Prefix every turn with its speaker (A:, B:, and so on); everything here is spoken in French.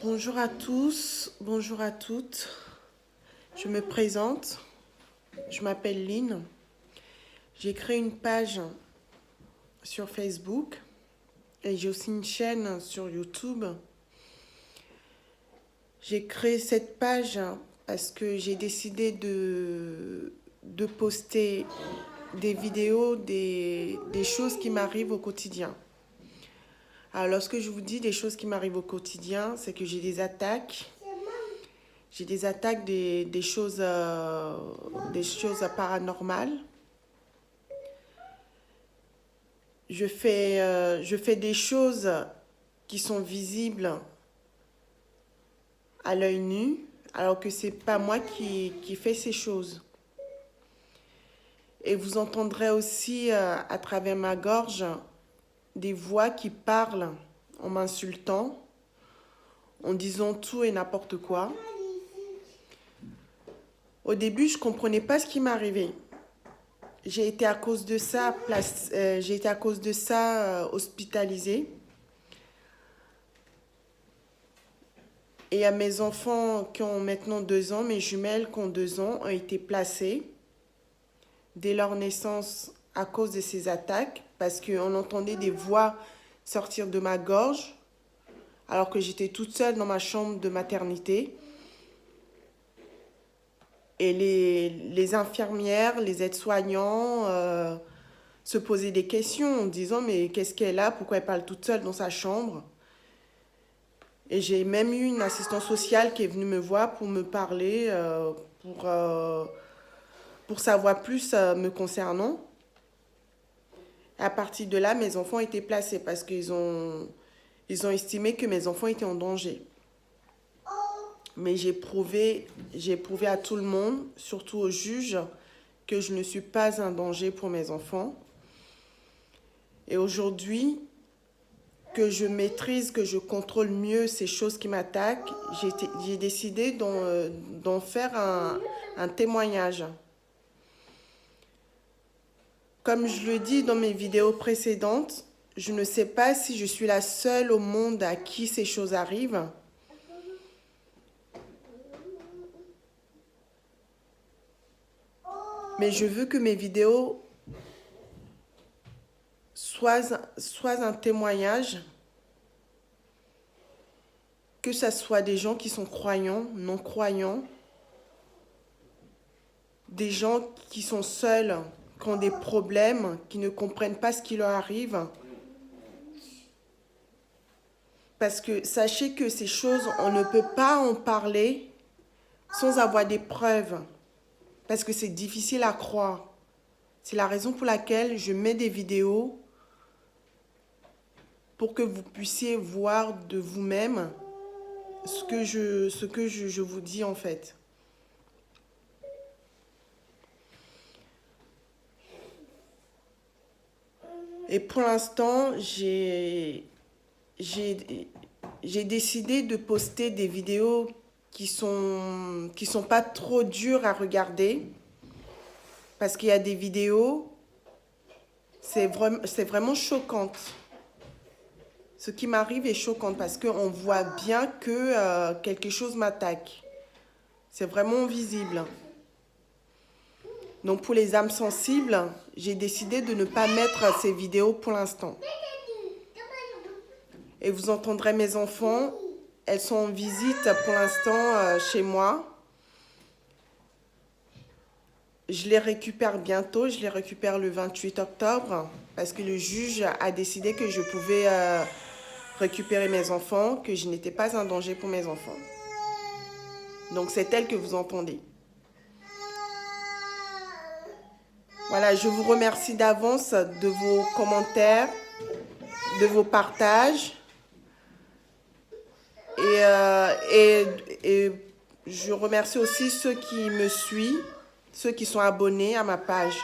A: Bonjour à tous, bonjour à toutes. Je me présente, je m'appelle Lynn. J'ai créé une page sur Facebook et j'ai aussi une chaîne sur YouTube. J'ai créé cette page parce que j'ai décidé de poster des vidéos, des choses qui m'arrivent au quotidien. Alors, lorsque je vous dis des choses qui m'arrivent au quotidien, c'est que j'ai des attaques. J'ai des attaques, des choses paranormales. Je fais des choses qui sont visibles à l'œil nu, alors que c'est pas moi qui fais ces choses. Et vous entendrez aussi à travers ma gorge des voix qui parlent en m'insultant, en disant tout et n'importe quoi. Au début, je ne comprenais pas ce qui m'arrivait. J'ai été à cause de ça, hospitalisée. Et à mes enfants qui ont maintenant 2 ans, mes jumelles qui ont 2 ans, ont été placées dès leur naissance à cause de ces attaques, parce qu'on entendait des voix sortir de ma gorge, alors que j'étais toute seule dans ma chambre de maternité. Et les infirmières, les aides-soignants se posaient des questions en disant « Mais qu'est-ce qu'elle a? Pourquoi elle parle toute seule dans sa chambre ?» Et j'ai même eu une assistante sociale qui est venue me voir pour me parler, pour savoir plus me concernant. À partir de là, mes enfants étaient placés parce qu'ils ont estimé que mes enfants étaient en danger. Mais j'ai prouvé à tout le monde, surtout aux juges, que je ne suis pas un danger pour mes enfants. Et aujourd'hui, que je maîtrise, que je contrôle mieux ces choses qui m'attaquent, j'ai décidé d'en faire un témoignage. Comme je le dis dans mes vidéos précédentes, je ne sais pas si je suis la seule au monde à qui ces choses arrivent. Mais je veux que mes vidéos soient un témoignage, que ce soit des gens qui sont croyants, non croyants, des gens qui sont seuls, qui ont des problèmes, qui ne comprennent pas ce qui leur arrive. Parce que sachez que ces choses, on ne peut pas en parler sans avoir des preuves. Parce que c'est difficile à croire. C'est la raison pour laquelle je mets des vidéos pour que vous puissiez voir de vous-même ce que je vous dis en fait. Et pour l'instant, j'ai décidé de poster des vidéos qui sont pas trop dures à regarder. Parce qu'il y a des vidéos, c'est vraiment choquant. Ce qui m'arrive est choquant parce qu'on voit bien que quelque chose m'attaque. C'est vraiment visible. Donc pour les âmes sensibles, j'ai décidé de ne pas mettre ces vidéos pour l'instant. Et vous entendrez mes enfants, elles sont en visite pour l'instant chez moi. Je les récupère bientôt, je les récupère le 28 octobre parce que le juge a décidé que je pouvais récupérer mes enfants, que je n'étais pas un danger pour mes enfants. Donc c'est elle que vous entendez. Voilà, je vous remercie d'avance de vos commentaires, de vos partages. Et je remercie aussi ceux qui me suivent, ceux qui sont abonnés à ma page.